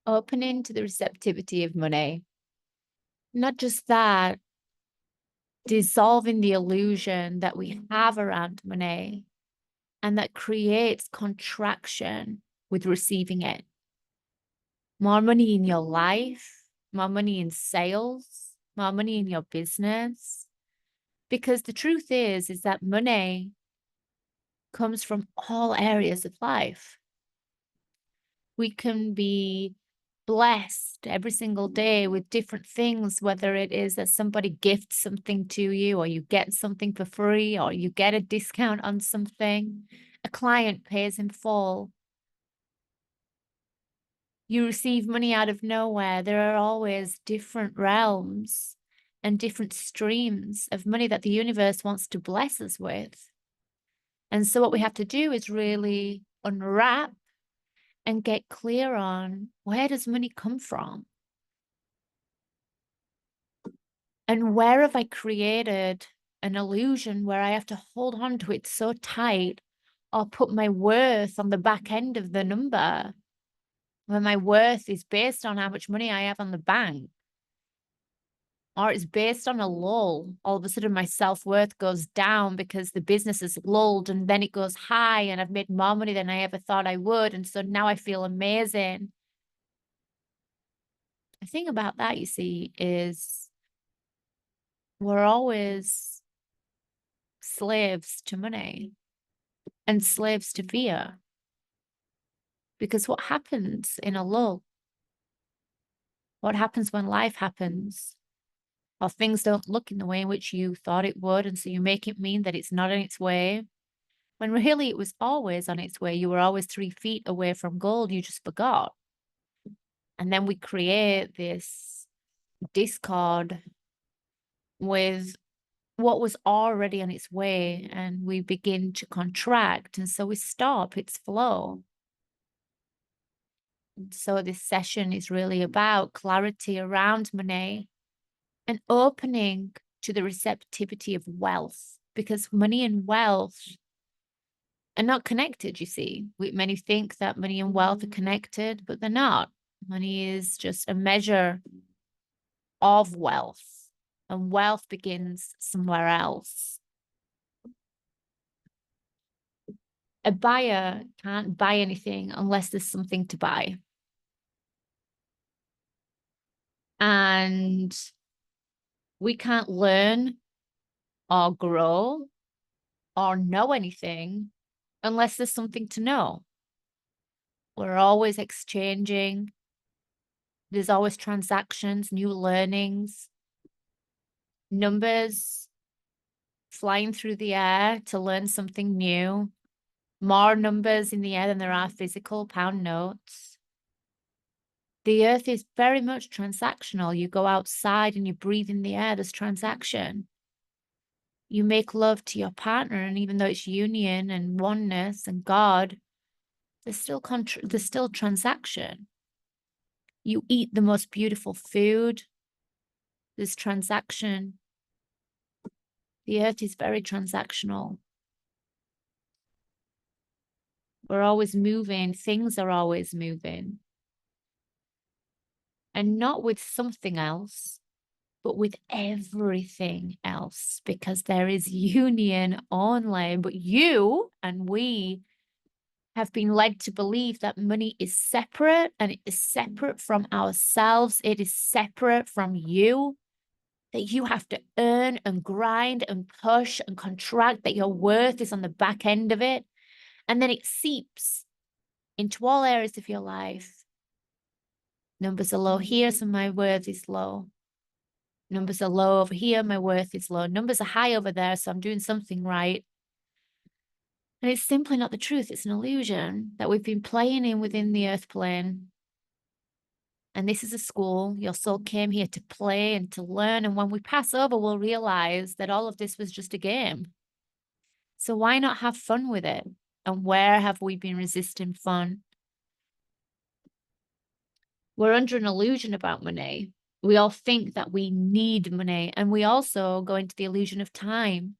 opening to the receptivity of money. Not just that, dissolving the illusion that we have around money and that creates contraction with receiving it. More money in your life, more money in sales, more money in your business. Because the truth is that money comes from all areas of life. We can be blessed every single day with different things, whether it is that somebody gifts something to you, or you get something for free, or you get a discount on something, a client pays in full, you receive money out of nowhere. There are always different realms and different streams of money that the universe wants to bless us with. And so what we have to do is really unwrap and get clear on, where does money come from? And where have I created an illusion where I have to hold on to it so tight, or put my worth on the back end of the number, when my worth is based on how much money I have on the bank? Or it's based on a lull. All of a sudden my self-worth goes down because the business is lulled, and then it goes high and I've made more money than I ever thought I would. And so now I feel amazing. The thing about that, you see, is we're always slaves to money and slaves to fear. Because what happens in a lull? What happens when life happens? Or things don't look in the way in which you thought it would, and so you make it mean that it's not on its way, when really it was always on its way. You were always 3 feet away from gold, you just forgot. And then we create this discord with what was already on its way, and we begin to contract, and so we stop its flow. And so this session is really about clarity around money and opening to the receptivity of wealth, because money and wealth are not connected, you see. Many think that money and wealth are connected, but they're not. Money is just a measure of wealth, and wealth begins somewhere else. A buyer can't buy anything unless there's something to buy. And we can't learn or grow or know anything unless there's something to know. We're always exchanging. There's always transactions, new learnings, numbers flying through the air to learn something new. More numbers in the air than there are physical pound notes. The earth is very much transactional. You go outside and you breathe in the air, there's transaction. You make love to your partner, and even though it's union and oneness and God, there's still transaction. You eat the most beautiful food, there's transaction. The earth is very transactional. We're always moving, things are always moving. And not with something else, but with everything else, because there is union only. But you and we have been led to believe that money is separate, and it is separate from ourselves. It is separate from you, that you have to earn and grind and push and contract, that your worth is on the back end of it. And then it seeps into all areas of your life. Numbers are low here, so my worth is low. Numbers are low over here, my worth is low. Numbers are high over there, so I'm doing something right. And it's simply not the truth. It's an illusion that we've been playing in within the earth plane. And this is a school. Your soul came here to play and to learn. And when we pass over, we'll realize that all of this was just a game. So why not have fun with it? And where have we been resisting fun? We're under an illusion about money. We all think that we need money, and we also go into the illusion of time.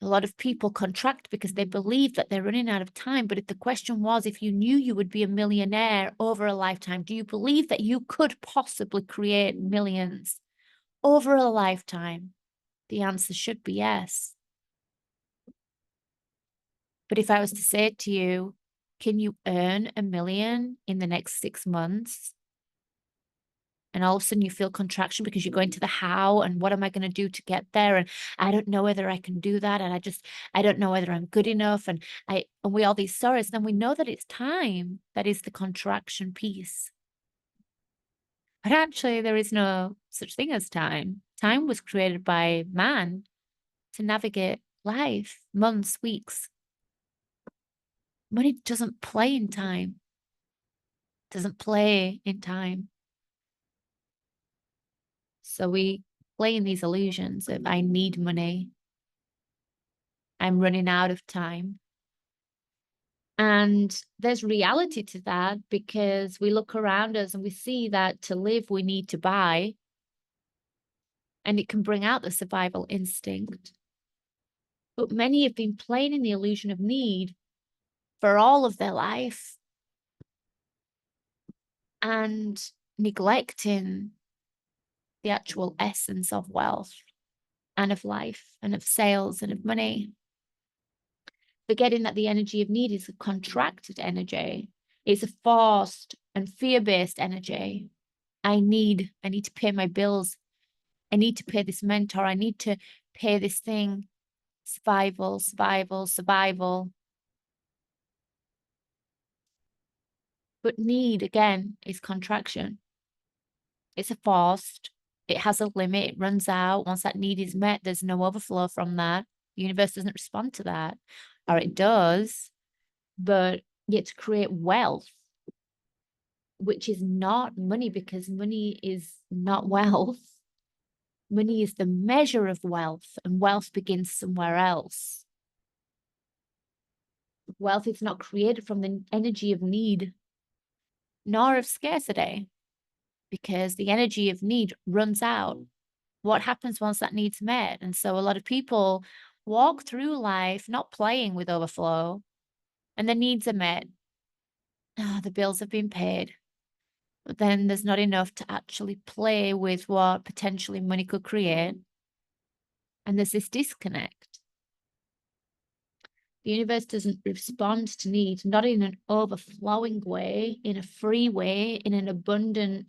A lot of people contract because they believe that they're running out of time. But if the question was, if you knew you would be a millionaire over a lifetime, do you believe that you could possibly create millions over a lifetime? The answer should be yes. But if I was to say to you, can you earn $1 million in the next 6 months? And all of a sudden you feel contraction because you're going to the how and what am I going to do to get there? And I don't know whether I can do that. And I don't know whether I'm good enough. And we all these sorrows, then we know that it's time that is the contraction piece. But actually there is no such thing as time. Time was created by man to navigate life, months, weeks. Money doesn't play in time. Doesn't play in time. So we play in these illusions of I need money. I'm running out of time. And there's reality to that because we look around us and we see that to live, we need to buy. And it can bring out the survival instinct. But many have been playing in the illusion of need for all of their life and neglecting the actual essence of wealth and of life and of sales and of money. Forgetting that the energy of need is a contracted energy. It's a forced and fear-based energy. I need to pay my bills. I need to pay this mentor. I need to pay this thing. Survival, survival, survival. But need, again, is contraction. It's a forced. It has a limit. It runs out. Once that need is met, there's no overflow from that. The universe doesn't respond to that. Or it does, but yet to create wealth, which is not money, because money is not wealth. Money is the measure of wealth, and wealth begins somewhere else. Wealth is not created from the energy of need, nor of scarcity, because the energy of need runs out. What happens once that need's met? And so a lot of people walk through life not playing with overflow, and the needs are met. The bills have been paid. But then there's not enough to actually play with what potentially money could create. And there's this disconnect. The universe doesn't respond to need, not in an overflowing way, in a free way, in an abundant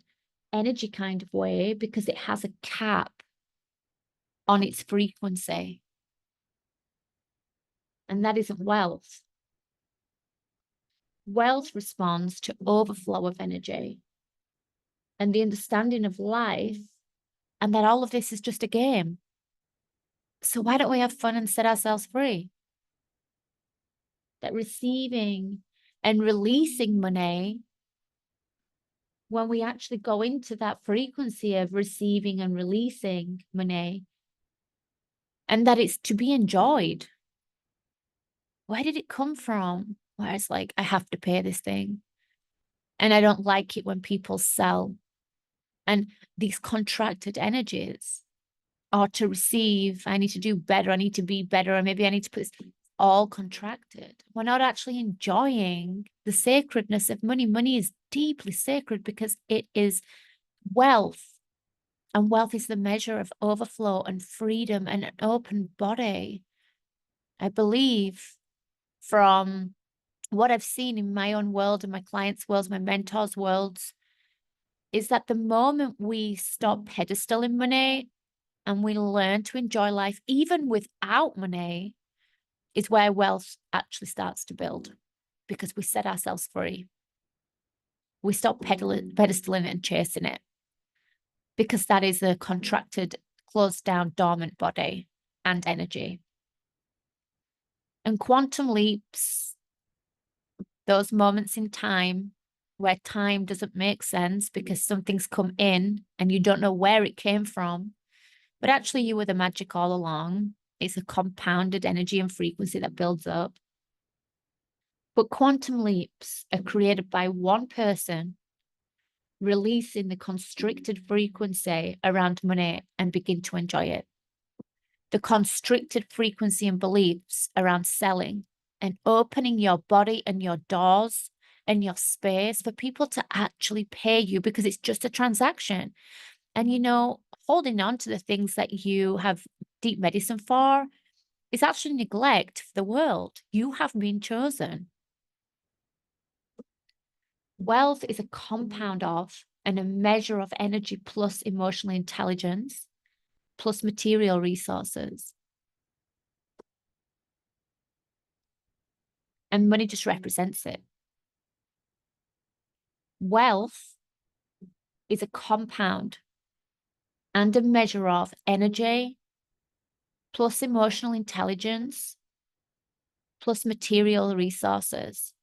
energy kind of way, because it has a cap on its frequency. And that isn't wealth. Wealth responds to overflow of energy and the understanding of life, and that all of this is just a game. So why don't we have fun and set ourselves free? That receiving and releasing money, when we actually go into that frequency of receiving and releasing money, and that it's to be enjoyed. Where did it come from? Where it's like, I have to pay this thing. And I don't like it when people sell. And these contracted energies are to receive, I need to do better, I need to be better, or maybe I need to put this, all contracted. We're not actually enjoying the sacredness of money. Money is deeply sacred because it is wealth. And wealth is the measure of overflow and freedom and an open body. I believe from what I've seen in my own world and my clients' worlds, my mentors' worlds, is that the moment we stop pedestaling money and we learn to enjoy life even without money, is where wealth actually starts to build, because we set ourselves free. We stop pedestaling it and chasing it, because that is a contracted, closed down, dormant body and energy. And quantum leaps, those moments in time where time doesn't make sense because something's come in and you don't know where it came from, but actually you were the magic all along. It's a compounded energy and frequency that builds up. But quantum leaps are created by one person releasing the constricted frequency around money and begin to enjoy it. the constricted frequency and beliefs around selling and opening your body and your doors and your space for people to actually pay you, because it's just a transaction. And, you know, holding on to the things that you have deep medicine for is actually neglect for the world. You have been chosen. Wealth is a compound of and a measure of energy plus emotional intelligence plus material resources. And money just represents it. Wealth is a compound and a measure of energy plus emotional intelligence plus material resources.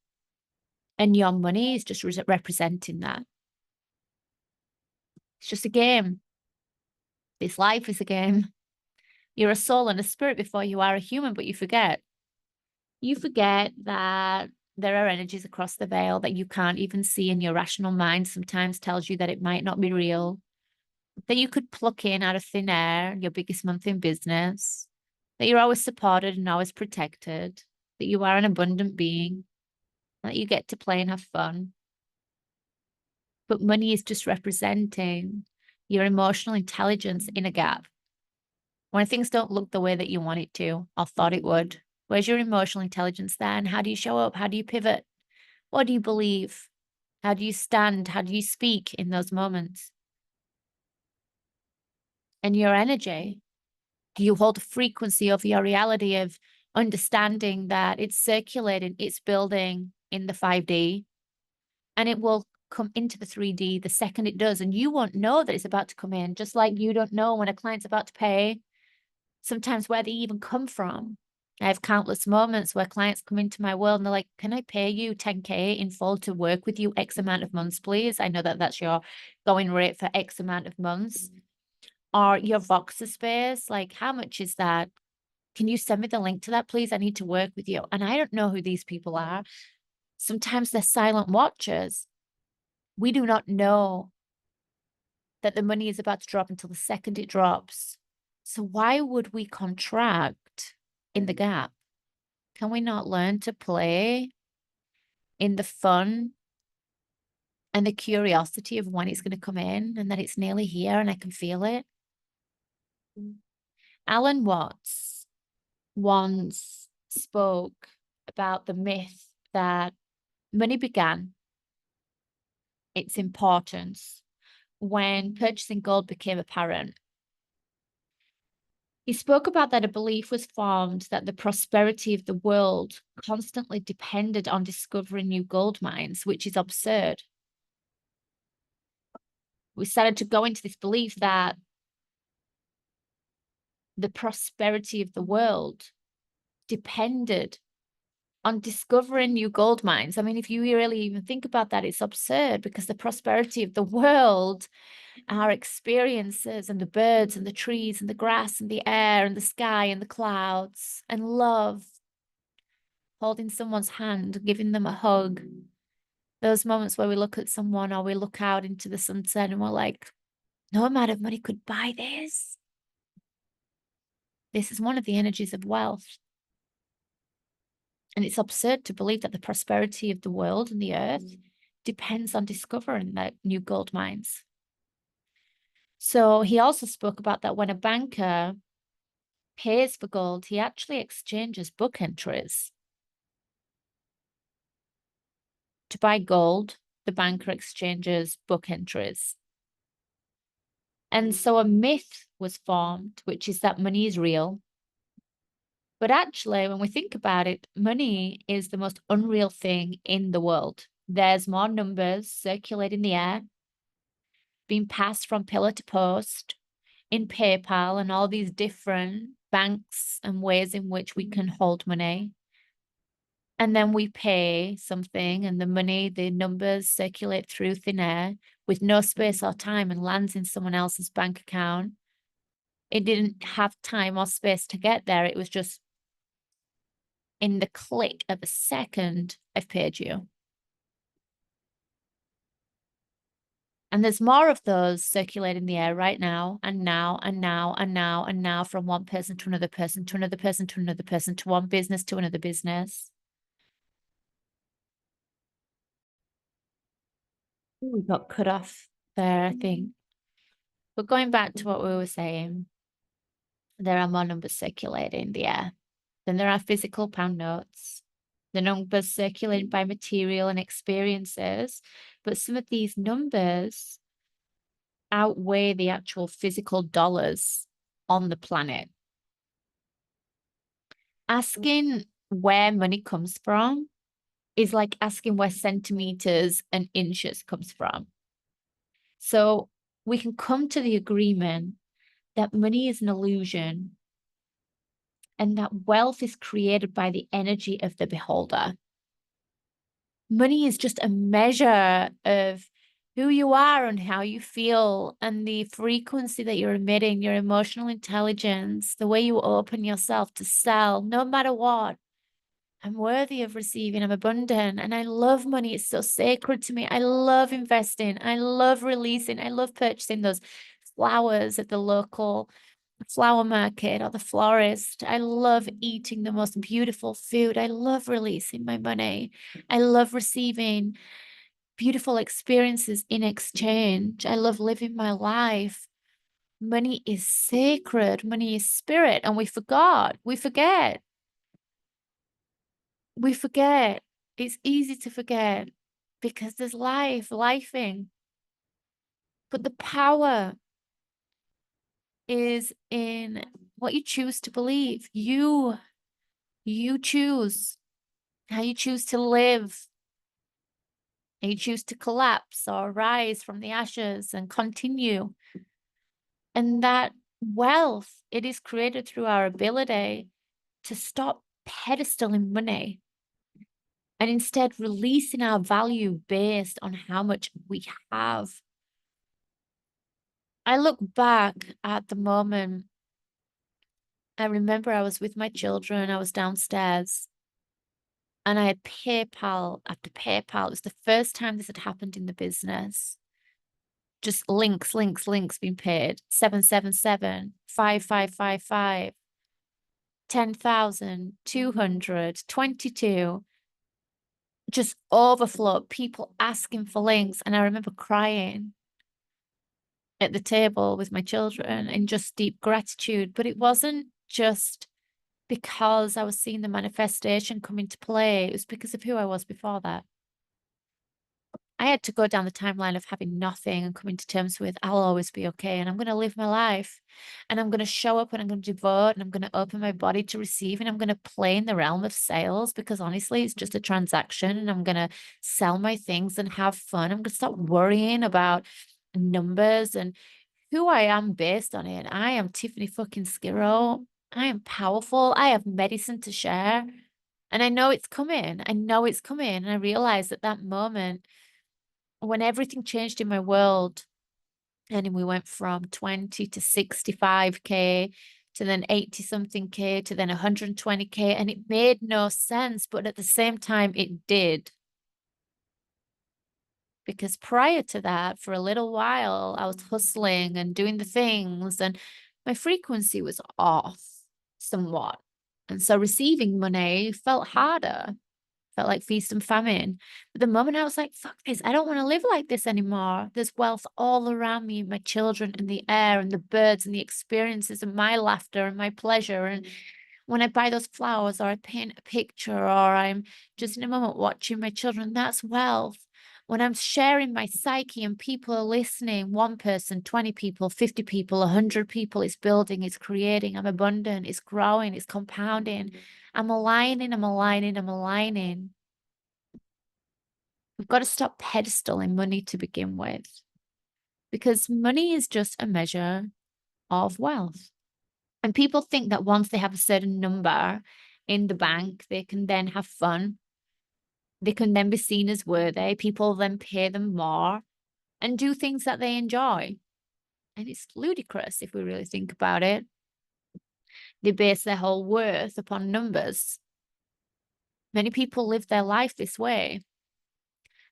And your money is just representing that. It's just a game. This life is a game. You're a soul and a spirit before you are a human, but you forget. You forget that there are energies across the veil that you can't even see, and your rational mind sometimes tells you that it might not be real, that you could pluck in out of thin air, your biggest month in business, that you're always supported and always protected, that you are an abundant being, that you get to play and have fun. But money is just representing your emotional intelligence in a gap. When things don't look the way that you want it to or thought it would, where's your emotional intelligence then? How do you show up? How do you pivot? What do you believe? How do you stand? How do you speak in those moments? And your energy, do you hold a frequency of your reality of understanding that it's circulating, it's building in the 5D, and it will come into the 3D the second it does, and you won't know that it's about to come in, just like you don't know when a client's about to pay, sometimes where they even come from. I have countless moments where clients come into my world and they're like, can I pay you 10K in full to work with you X amount of months, please? I know that that's your going rate for X amount of months. Or your Voxer space, like, how much is that? Can you send me the link to that, please? I need to work with you. And I don't know who these people are. Sometimes they're silent watchers. We do not know that the money is about to drop until the second it drops. So why would we contract in the gap? Can we not learn to play in the fun and the curiosity of when it's going to come in and that it's nearly here and I can feel it? Alan Watts once spoke about the myth that money began its importance when purchasing gold became apparent. He spoke about that a belief was formed that the prosperity of the world constantly depended on discovering new gold mines, which is absurd. We started to go into this belief that the prosperity of the world depended on discovering new gold mines. I mean, if you really even think about that, it's absurd, because the prosperity of the world, our experiences and the birds and the trees and the grass and the air and the sky and the clouds and love, holding someone's hand, giving them a hug, those moments where we look at someone or we look out into the sunset and we're like, no amount of money could buy this. This is one of the energies of wealth. And it's absurd to believe that the prosperity of the world and the earth depends on discovering that new gold mines. So he also spoke about that when a banker pays for gold, he actually exchanges book entries. To buy gold, the banker exchanges book entries. And so a myth was formed, which is that money is real. But actually, when we think about it, money is the most unreal thing in the world. There's more numbers circulating the air, being passed from pillar to post, in PayPal and all these different banks and ways in which we can hold money. And then we pay something and the money, the numbers circulate through thin air with no space or time and lands in someone else's bank account. It didn't have time or space to get there. It was just in the click of a second, I've paid you. And there's more of those circulating the air right now, and now, and now, and now, and now, from one person to another person, to another person, to another person, to one business, to another business. We got cut off there, I think. But going back to what we were saying, there are more numbers circulating the air. Then there are physical pound notes, the numbers circulated by material and experiences. But some of these numbers outweigh the actual physical dollars on the planet. Asking where money comes from is like asking where centimeters and inches comes from. So we can come to the agreement that money is an illusion and that wealth is created by the energy of the beholder. Money is just a measure of who you are and how you feel and the frequency that you're emitting, your emotional intelligence, the way you open yourself to sell, no matter what. I'm worthy of receiving. I'm abundant. And I love money. It's so sacred to me. I love investing. I love releasing. I love purchasing those flowers at the local flower market or the florist. I love eating the most beautiful food. I love releasing my money. I love receiving beautiful experiences in exchange. I love living my life. Money is sacred. Money is spirit. And we forget. We forget. It's easy to forget because there's lifing. But the power is in what you choose to believe. You choose how you choose to live. You choose to collapse or rise from the ashes and continue. And that wealth, it is created through our ability to stop pedestaling money and instead releasing our value based on how much we have. I look back at the moment. I remember I was with my children. I was downstairs and I had PayPal after PayPal. It was the first time this had happened in the business. Just links being paid. 777, 5555, 10,000, 200, 22. Just overflow, people asking for links. And I remember crying at the table with my children in just deep gratitude. But it wasn't just because I was seeing the manifestation come into play. It was because of who I was before that. I had to go down the timeline of having nothing and coming to terms with I'll always be okay. And I'm going to live my life and I'm going to show up and I'm going to devote and I'm going to open my body to receive and I'm going to play in the realm of sales because honestly, it's just a transaction and I'm going to sell my things and have fun. I'm going to stop worrying about numbers and who I am based on it. I am Tiffany fucking Skirrow. I am powerful. I have medicine to share. And I know it's coming. I know it's coming. And I realized at that moment, when everything changed in my world, and we went from 20 to 65K to then 80 something K to then 120K, and it made no sense, but at the same time, it did. Because prior to that, for a little while, I was hustling and doing the things, and my frequency was off somewhat. And so receiving money felt harder. Felt like feast and famine. But the moment I was like, fuck this, I don't want to live like this anymore. There's wealth all around me, my children and the air and the birds and the experiences and my laughter and my pleasure. And when I buy those flowers or I paint a picture or I'm just in a moment watching my children, that's wealth. When I'm sharing my psyche and people are listening, one person, 20 people, 50 people, 100 people, it's building, it's creating, I'm abundant, it's growing, it's compounding. I'm aligning, I'm aligning, I'm aligning. We've got to stop pedestaling money to begin with because money is just a measure of wealth. And people think that once they have a certain number in the bank, they can then have fun. They can then be seen as worthy. People then pay them more and do things that they enjoy. And it's ludicrous if we really think about it. They base their whole worth upon numbers. Many people live their life this way.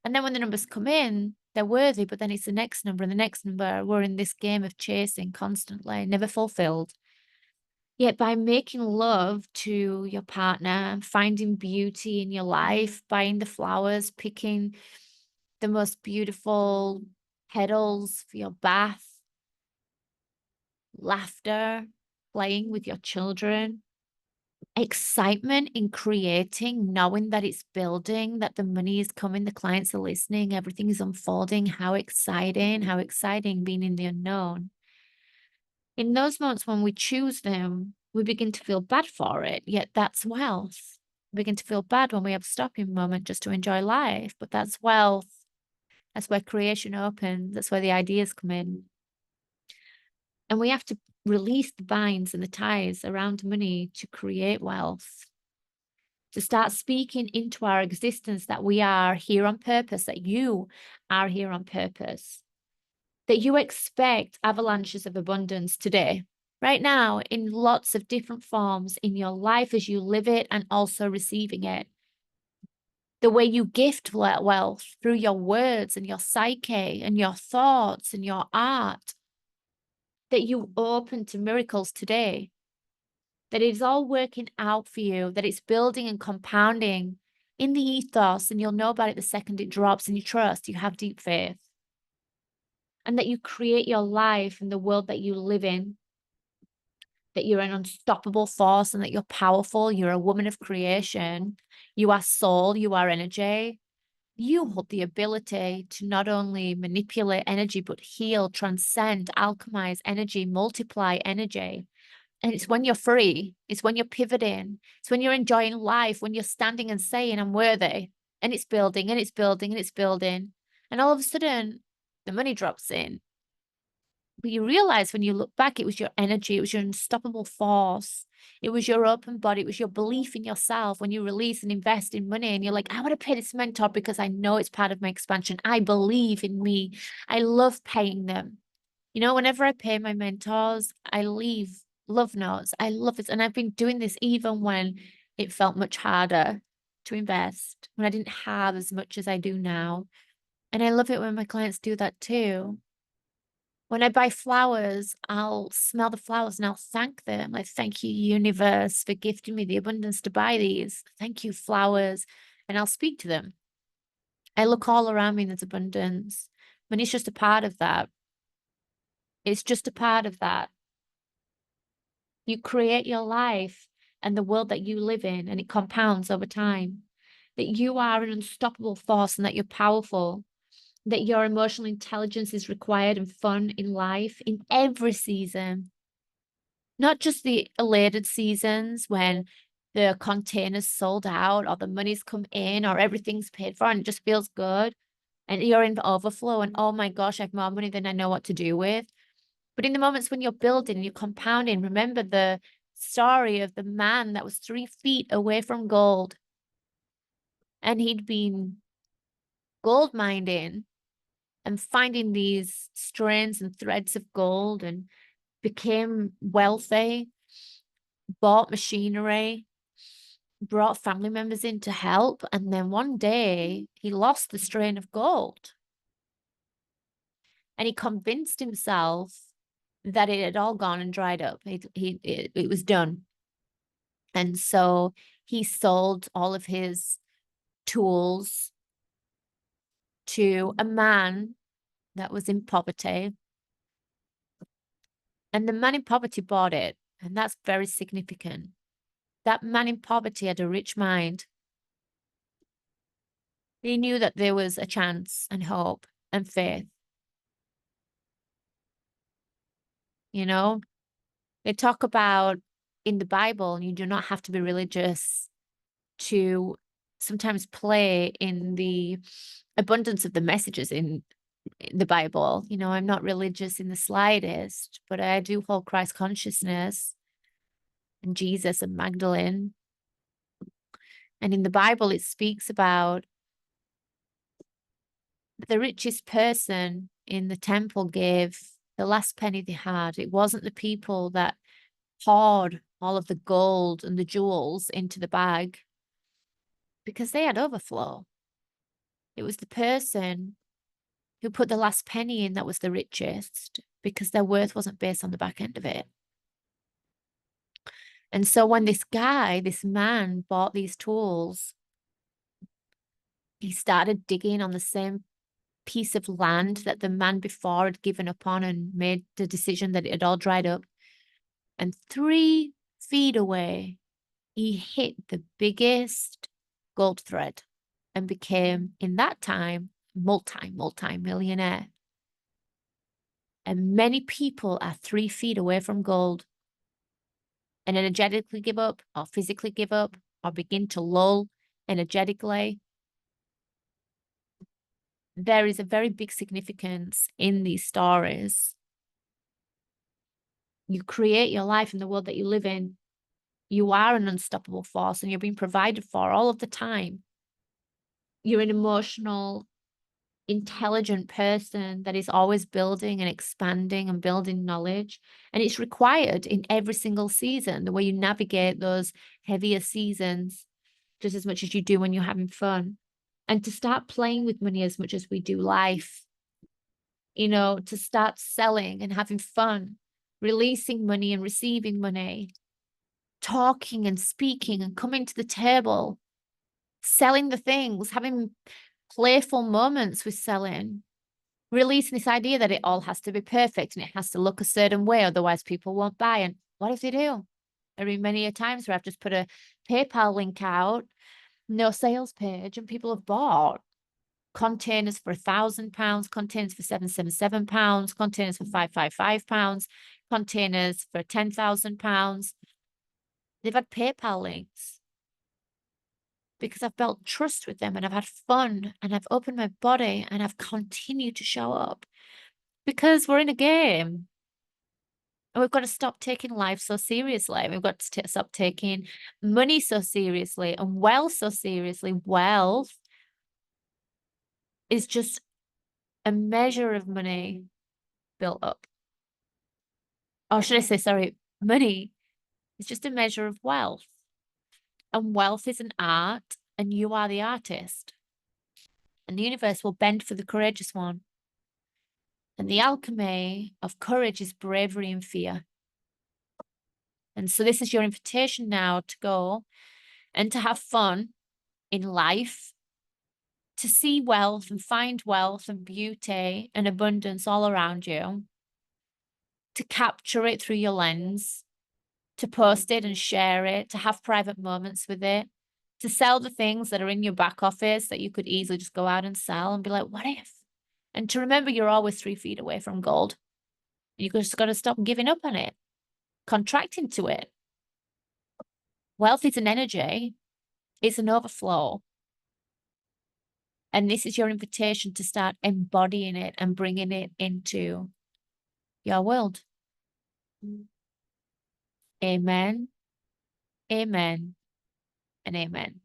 And then when the numbers come in, they're worthy, but then it's the next number and the next number. We're in this game of chasing constantly, never fulfilled. Yet by making love to your partner, finding beauty in your life, buying the flowers, picking the most beautiful petals for your bath, laughter, playing with your children, excitement in creating, knowing that it's building, that the money is coming, the clients are listening, everything is unfolding. How exciting being in the unknown. In those moments when we choose them, we begin to feel bad for it, yet that's wealth. We begin to feel bad when we have a stopping moment just to enjoy life, but that's wealth. That's where creation opens. That's where the ideas come in. And we have to release the binds and the ties around money to create wealth, to start speaking into our existence that we are here on purpose, that you are here on purpose, that you expect avalanches of abundance today, right now, in lots of different forms in your life as you live it and also receiving it. The way you gift wealth through your words and your psyche and your thoughts and your art, that you open to miracles today, that it's all working out for you, that it's building and compounding in the ethos, and you'll know about it the second it drops, and you trust, you have deep faith, and that you create your life and the world that you live in, that you're an unstoppable force and that you're powerful, you're a woman of creation, you are soul, you are energy. You hold the ability to not only manipulate energy, but heal, transcend, alchemize energy, multiply energy. And it's when you're free, it's when you're pivoting, it's when you're enjoying life, when you're standing and saying, I'm worthy. And it's building and it's building and it's building. And all of a sudden, the money drops in. But you realize when you look back, it was your energy, it was your unstoppable force, it was your open body, it was your belief in yourself. When you release and invest in money and you're like, I want to pay this mentor because I know it's part of my expansion. I believe in me. I love paying them. You know, whenever I pay my mentors, I leave love notes. I love it. And I've been doing this even when it felt much harder to invest, when I didn't have as much as I do now. And I love it when my clients do that too. When I buy flowers, I'll smell the flowers and I'll thank them. Like, thank you, universe, for gifting me the abundance to buy these. Thank you, flowers. And I'll speak to them. I look all around me and there's abundance. Money's just a part of that. It's just a part of that. You create your life and the world that you live in, and it compounds over time. That you are an unstoppable force and that you're powerful. That your emotional intelligence is required and fun in life in every season. Not just the elated seasons when the containers sold out or the money's come in or everything's paid for and it just feels good. And you're in overflow and, oh my gosh, I have more money than I know what to do with. But in the moments when you're building, you're compounding, remember the story of the man that was 3 feet away from gold. And he'd been gold mining and finding these strands and threads of gold and became wealthy, bought machinery, brought family members in to help. And then one day he lost the strain of gold. And he convinced himself that it had all gone and dried up. It was done. And so he sold all of his tools to a man that was in poverty. And the man in poverty bought it. And that's very significant. That man in poverty had a rich mind. He knew that there was a chance and hope and faith. You know, they talk about in the Bible, and you do not have to be religious to sometimes play in the abundance of the messages in the Bible. You know, I'm not religious in the slightest, but I do hold Christ consciousness and Jesus and Magdalene. And in the Bible, it speaks about the richest person in the temple gave the last penny they had. It wasn't the people that poured all of the gold and the jewels into the bag because they had overflow. It was the person who put the last penny in that was the richest, because their worth wasn't based on the back end of it. And so when this man bought these tools, he started digging on the same piece of land that the man before had given up on and made the decision that it had all dried up. And 3 feet away, he hit the biggest gold thread and became, in that time, multi-millionaire. And many people are 3 feet away from gold and energetically give up or physically give up or begin to lull energetically. There is a very big significance in these stories. You create your life in the world that you live in. You are an unstoppable force and you're being provided for all of the time. You're an emotional, intelligent person that is always building and expanding and building knowledge. And it's required in every single season, the way you navigate those heavier seasons, just as much as you do when you're having fun. And to start playing with money as much as we do life, you know, to start selling and having fun, releasing money and receiving money, talking and speaking and coming to the table, selling the things, having playful moments with selling, releasing this idea that it all has to be perfect and it has to look a certain way, otherwise people won't buy. And what if they do? There have been many a times where I've just put a PayPal link out, no sales page, and people have bought containers for £1,000, containers for £777, containers for £555, containers for £10,000. They've had PayPal links because I've built trust with them and I've had fun and I've opened my body and I've continued to show up because we're in a game. And we've got to stop taking life so seriously. We've got to stop taking money so seriously and wealth so seriously. Wealth is just a measure of money built up. Or should I say, sorry, money is just a measure of wealth. And wealth is an art, and you are the artist. And the universe will bend for the courageous one. And the alchemy of courage is bravery and fear. And so this is your invitation now to go and to have fun in life, to see wealth and find wealth and beauty and abundance all around you, to capture it through your lens, to post it and share it, to have private moments with it, to sell the things that are in your back office that you could easily just go out and sell and be like, what if? And to remember you're always 3 feet away from gold. You just got to stop giving up on it, contracting to it. Wealth is an energy. It's an overflow. And this is your invitation to start embodying it and bringing it into your world. Amen, amen, and amen.